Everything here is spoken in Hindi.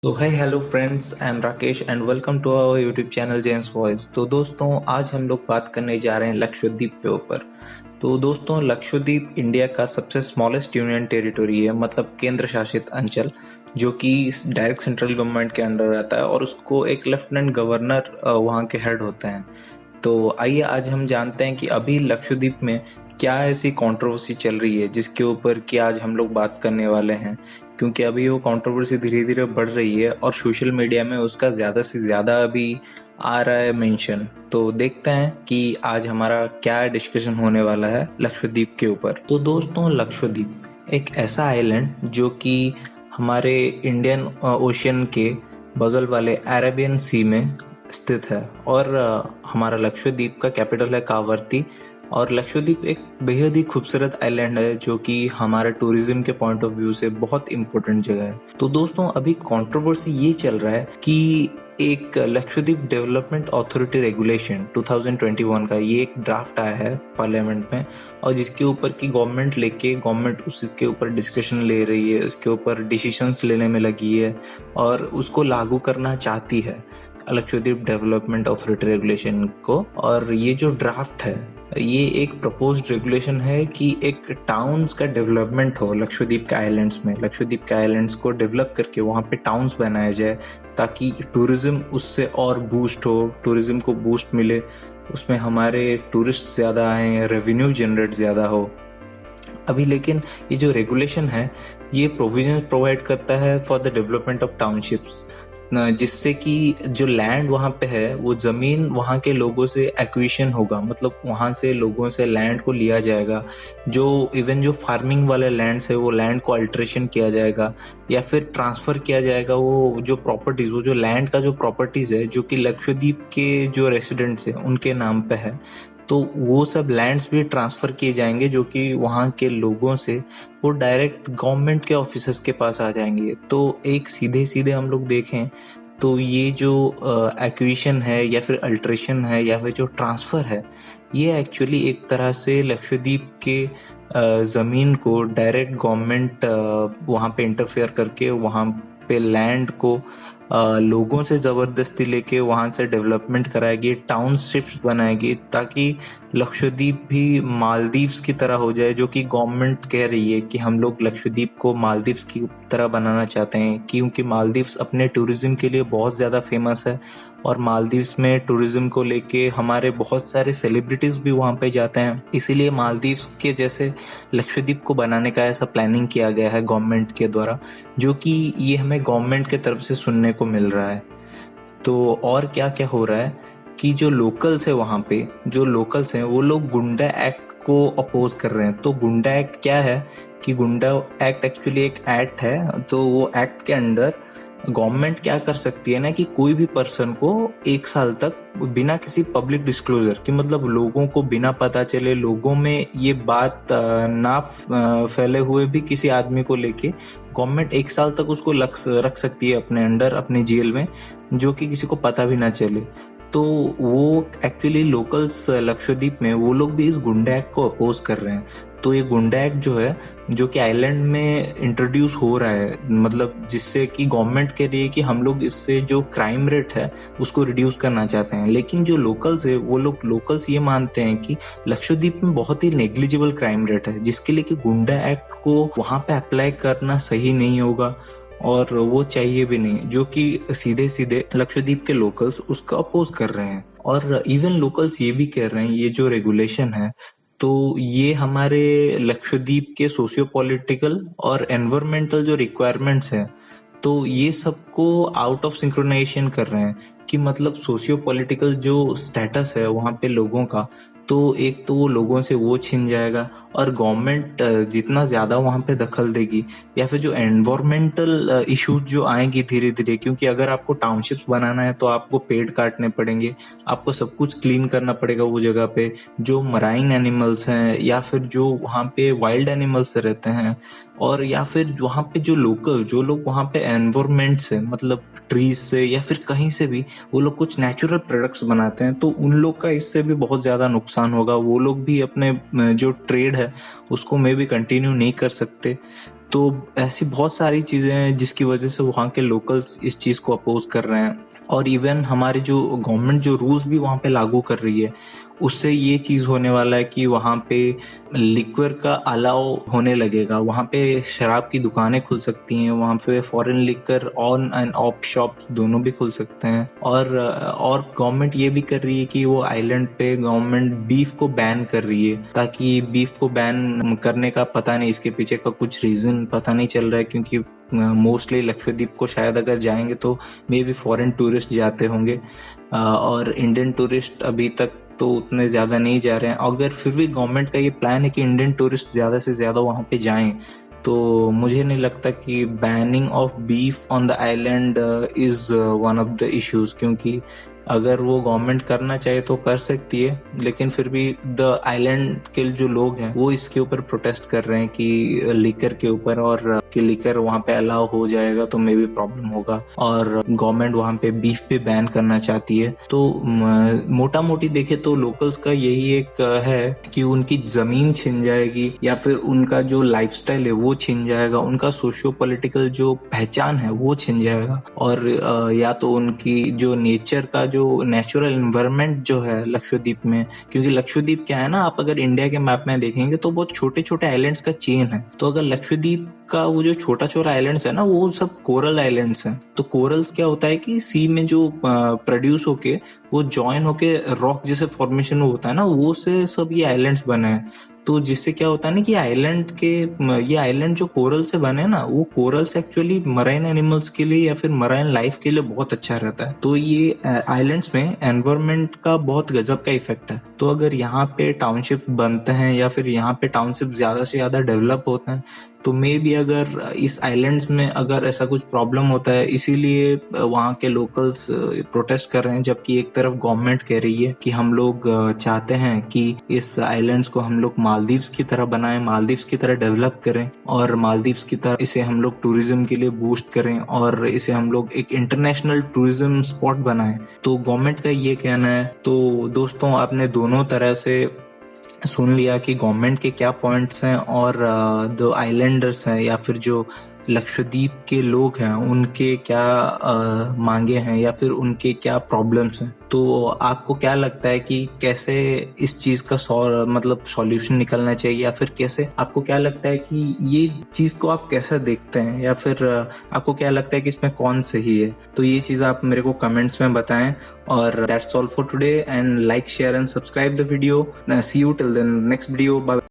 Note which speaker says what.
Speaker 1: तो hi hello friends, I am Rakesh and welcome to our YouTube channel Gems Voice. तो दोस्तों, आज हम लोग बात करने जा रहे हैं लक्षद्वीप के ऊपर। तो दोस्तों, लक्षद्वीप इंडिया का सबसे स्मॉलेस्ट यूनियन टेरिटरी है, मतलब केंद्र शासित अंचल, जो कि डायरेक्ट सेंट्रल गवर्नमेंट के अंडर रहता है और उसको एक लेफ्टिनेंट गवर्नर वहाँ के हेड होते हैं। तो आइए आज हम जानते हैं कि अभी लक्षद्वीप में क्या ऐसी कंट्रोवर्सी चल रही है जिसके ऊपर कि आज हम लोग बात करने वाले हैं, क्योंकि अभी वो कंट्रोवर्सी धीरे धीरे बढ़ रही है और सोशल मीडिया में उसका ज़्यादा से ज़्यादा अभी आ रहा है मेंशन। तो देखते हैं कि आज हमारा क्या डिस्कशन होने वाला है लक्षद्वीप के ऊपर। तो दोस्तों, लक्षद्वीप एक ऐसा आइलैंड जो कि हमारे इंडियन ओशियन के बगल वाले अरेबियन सी में स्थित है और हमारा लक्षद्वीप का कैपिटल है कावरती। और लक्षद्वीप एक बेहद ही खूबसूरत आइलैंड है जो कि हमारे टूरिज्म के पॉइंट ऑफ व्यू से बहुत इम्पोर्टेंट जगह है। तो दोस्तों, अभी कंट्रोवर्सी ये चल रहा है कि एक लक्षद्वीप डेवलपमेंट अथॉरिटी रेगुलेशन 2021 का ये एक ड्राफ्ट आया है पार्लियामेंट में, और जिसके ऊपर की गवर्नमेंट उसके ऊपर डिस्कशन ले रही है, उसके ऊपर डिसीजंस लेने में लगी है और उसको लागू करना चाहती है लक्षद्वीप डेवलपमेंट अथॉरिटी रेगुलेशन को। और ये जो ड्राफ्ट है, ये एक प्रपोज्ड रेगुलेशन है कि एक टाउन्स का डेवलपमेंट हो लक्षद्वीप के आइलैंड्स में। लक्षद्वीप के आइलैंड्स को डेवलप करके वहाँ पे टाउन्स बनाया जाए ताकि टूरिज्म उससे और बूस्ट हो, टूरिज्म को बूस्ट मिले, उसमें हमारे टूरिस्ट ज़्यादा आए, रेवेन्यू जनरेट ज़्यादा हो। अभी लेकिन ये जो रेगुलेशन है, ये प्रोविजन प्रोवाइड करता है for the development of townships, जिससे कि जो लैंड वहाँ पे है वो ज़मीन वहाँ के लोगों से एक्विजिशन होगा, मतलब वहाँ से लोगों से लैंड को लिया जाएगा। जो इवन जो फार्मिंग वाले लैंड्स है वो लैंड को अल्ट्रेशन किया जाएगा या फिर ट्रांसफ़र किया जाएगा। वो जो प्रॉपर्टीज़, वो जो लैंड का जो प्रॉपर्टीज़ है जो कि लक्षद्वीप के जो रेसिडेंट्स हैं उनके नाम पे है, तो वो सब लैंड्स भी ट्रांसफ़र किए जाएंगे जो कि वहाँ के लोगों से वो डायरेक्ट गवर्नमेंट के ऑफिसर्स के पास आ जाएंगे। तो एक सीधे सीधे हम लोग देखें तो ये जो एक्विजिशन है या फिर अल्ट्रेशन है या फिर जो ट्रांसफ़र है, ये एक्चुअली एक तरह से लक्षद्वीप के ज़मीन को डायरेक्ट गवर्नमेंट वहाँ पे इंटरफेयर करके वहाँ पे लैंड को लोगों से ज़बरदस्ती लेके वहाँ से डेवलपमेंट कराएगी, टाउनशिप्स बनाएगी, ताकि लक्षद्वीप भी मालदीव्स की तरह हो जाए, जो कि गवर्नमेंट कह रही है कि हम लोग लक्षद्वीप को मालदीव्स की तरह बनाना चाहते हैं, क्योंकि मालदीव्स अपने टूरिज्म के लिए बहुत ज़्यादा फेमस है और मालदीव्स में टूरिज्म को लेके हमारे बहुत सारे सेलिब्रिटीज़ भी वहाँ पे जाते हैं। इसीलिए मालदीव्स के जैसे लक्षद्वीप को बनाने का ऐसा प्लानिंग किया गया है गवर्नमेंट के द्वारा, जो कि ये हमें गवर्नमेंट के तरफ से सुनने को मिल रहा है। तो और क्या क्या हो रहा है कि जो लोकल्स है वहाँ पे, जो लोकल्स हैं वो लोग गुंडा एक्ट को अपोज कर रहे हैं। तो गुंडा एक्ट क्या है कि गुंडा एक्ट एक्चुअली एक एक्ट है। तो वो एक्ट के अंडर गवर्नमेंट क्या कर सकती है ना कि कोई भी पर्सन को 1 साल तक बिना किसी पब्लिक डिस्क्लोजर कि, मतलब लोगों को बिना पता चले, लोगों में ये बात ना फैले हुए भी किसी आदमी को लेके गवर्नमेंट 1 साल तक उसको रख सकती है अपने अंडर, अपने जेल में, जो कि किसी को पता भी ना चले। तो वो एक्चुअली लोकल्स लक्षद्वीप में वो लोग भी इस गुंडा एक्ट को अपोज कर रहे हैं। तो ये गुंडा एक्ट जो है, जो कि आइलैंड में इंट्रोड्यूस हो रहा है, मतलब जिससे कि गवर्नमेंट कह रही है कि हम लोग इससे जो क्राइम रेट है उसको रिड्यूस करना चाहते हैं। लेकिन जो लोकल्स है वो लोग लोकल्स ये मानते हैं कि लक्षद्वीप में बहुत ही नेग्लिजिबल क्राइम रेट है, जिसके लिए कि गुंडा एक्ट को वहाँ पे अप्लाई करना सही नहीं होगा और वो चाहिए भी नहीं, जो कि सीधे सीधे लक्षद्वीप के लोकल्स उसका अपोज कर रहे हैं। और इवन लोकल्स ये भी कह रहे हैं ये जो रेगुलेशन है, तो ये हमारे लक्षद्वीप के सोशियो पॉलिटिकल और एनवायरमेंटल जो रिक्वायरमेंट्स हैं, तो ये सबको आउट ऑफ सिंक्रोनाइजेशन कर रहे हैं कि, मतलब सोशियो पॉलिटिकल जो स्टेटस है वहाँ पे लोगों का, तो एक तो वो लोगों से वो छिन जाएगा और गवर्नमेंट जितना ज़्यादा वहाँ पे दखल देगी या फिर जो एनवायरमेंटल इश्यूज जो आएंगी धीरे धीरे, क्योंकि अगर आपको टाउनशिप्स बनाना है तो आपको पेड़ काटने पड़ेंगे, आपको सब कुछ क्लीन करना पड़ेगा वो जगह पे, जो मराइन एनिमल्स हैं या फिर जो वहाँ पे वाइल्ड एनिमल्स रहते हैं, और या फिर वहाँ पे जो लोग वहाँ पे एनवायरमेंट से, मतलब ट्रीज से या फिर कहीं से भी वो लोग कुछ नेचुरल प्रोडक्ट्स बनाते हैं, तो उन लोग का इससे भी बहुत ज़्यादा नुकसान होगा। वो लोग भी अपने जो ट्रेड है उसको मे भी कंटिन्यू नहीं कर सकते। तो ऐसी बहुत सारी चीज़ें हैं जिसकी वजह से वहाँ के लोकल्स इस चीज़ को अपोज कर रहे हैं। और इवन हमारी जो गवर्नमेंट जो रूल्स भी वहाँ पे लागू कर रही है, उससे ये चीज़ होने वाला है कि वहाँ पे लिक्विर का अलाउ होने लगेगा। वहाँ पे शराब की दुकानें खुल सकती हैं, वहाँ पे foreign liquor on end of shops दोनों भी खुल सकते हैं। और गवर्नमेंट ये भी कर रही है कि वो आइलैंड पे गवर्नमेंट बीफ को बैन कर रही है, ताकि बीफ को बैन करने का पता नहीं, इसके पीछे का कुछ रीज़न पता नहीं चल रहा है, क्योंकि मोस्टली लक्षद्वीप को शायद अगर जाएंगे तो मे बी फॉरेन टूरिस्ट जाते होंगे, और इंडियन टूरिस्ट अभी तक तो उतने ज़्यादा नहीं जा रहे हैं। अगर फिर भी गवर्नमेंट का ये प्लान है कि इंडियन टूरिस्ट ज़्यादा से ज़्यादा वहाँ पे जाएं, तो मुझे नहीं लगता कि banning of beef on the island is one of the issues, क्योंकि अगर वो गवर्नमेंट करना चाहे तो कर सकती है, लेकिन फिर भी द आइलैंड के जो लोग हैं वो इसके ऊपर प्रोटेस्ट कर रहे हैं कि लिकर के ऊपर, और कि लिकर वहाँ पे अलाउ हो जाएगा तो मे भी प्रॉब्लम होगा, और गवर्नमेंट वहाँ पे बीफ पे बैन करना चाहती है। तो मोटा मोटी देखे तो लोकल्स का यही एक है कि उनकी जमीन छिन जाएगी, या फिर उनका जो लाइफस्टाइल है वो छिन जाएगा, उनका सोशियो पॉलिटिकल जो पहचान है वो छिन जाएगा, और या तो उनकी जो नेचर का जो नेचुरल एनवायरनमेंट जो है लक्षद्वीप में, क्योंकि लक्षद्वीप क्या है ना, आप अगर इंडिया के मैप में देखेंगे तो बहुत छोटे छोटे आइलैंड्स का चेन है। तो अगर लक्षद्वीप का वो जो छोटा छोटा आइलैंड्स है ना, वो सब कोरल आइलैंड्स हैं। तो कोरल्स क्या होता है कि सी में जो प्रोड्यूस होके वो जॉइन होके रॉक जैसे फॉर्मेशन होता है ना, वो से सब ये आइलैंड्स बने हैं। तो जिससे क्या होता है ना कि ये आइलैंड जो कोरल से बने ना, वो कोरल्स एक्चुअली मराइन एनिमल्स के लिए या फिर मराइन लाइफ के लिए बहुत अच्छा रहता है। तो ये आइलैंड्स में एनवायरनमेंट का बहुत गजब का इफेक्ट है। तो अगर यहाँ पे टाउनशिप बनते हैं या फिर यहाँ पे टाउनशिप ज्यादा से ज्यादा डेवलप होते हैं, तो मे भी अगर इस आइलैंड्स में अगर ऐसा कुछ प्रॉब्लम होता है, इसीलिए वहाँ के लोकल्स प्रोटेस्ट कर रहे हैं, जबकि एक तरफ गवर्नमेंट कह रही है कि हम लोग चाहते हैं कि इस आइलैंड्स को हम लोग मालदीव्स की तरह बनाएं, मालदीव्स की तरह डेवलप करें, और मालदीव्स की तरह इसे हम लोग टूरिज्म के लिए बूस्ट करें, और इसे हम लोग एक इंटरनेशनल टूरिज्म स्पॉट बनाएं। तो गवर्नमेंट का ये कहना है। तो दोस्तों, आपने दोनों तरह से सुन लिया कि गवर्नमेंट के क्या पॉइंट्स हैं, और जो आइलैंडर्स हैं या फिर जो लक्षद्वीप के लोग हैं उनके क्या मांगे हैं या फिर उनके क्या प्रॉब्लम्स हैं। तो आपको क्या लगता है कि कैसे इस चीज का मतलब सॉल्यूशन निकलना चाहिए, या फिर कैसे आपको क्या लगता है कि ये चीज को आप कैसे देखते हैं, या फिर आपको क्या लगता है कि इसमें कौन सही है? तो ये चीज आप मेरे को कमेंट्स में बताएं। और that's all for today, and like, share and subscribe the video. See you till then next video. Bye.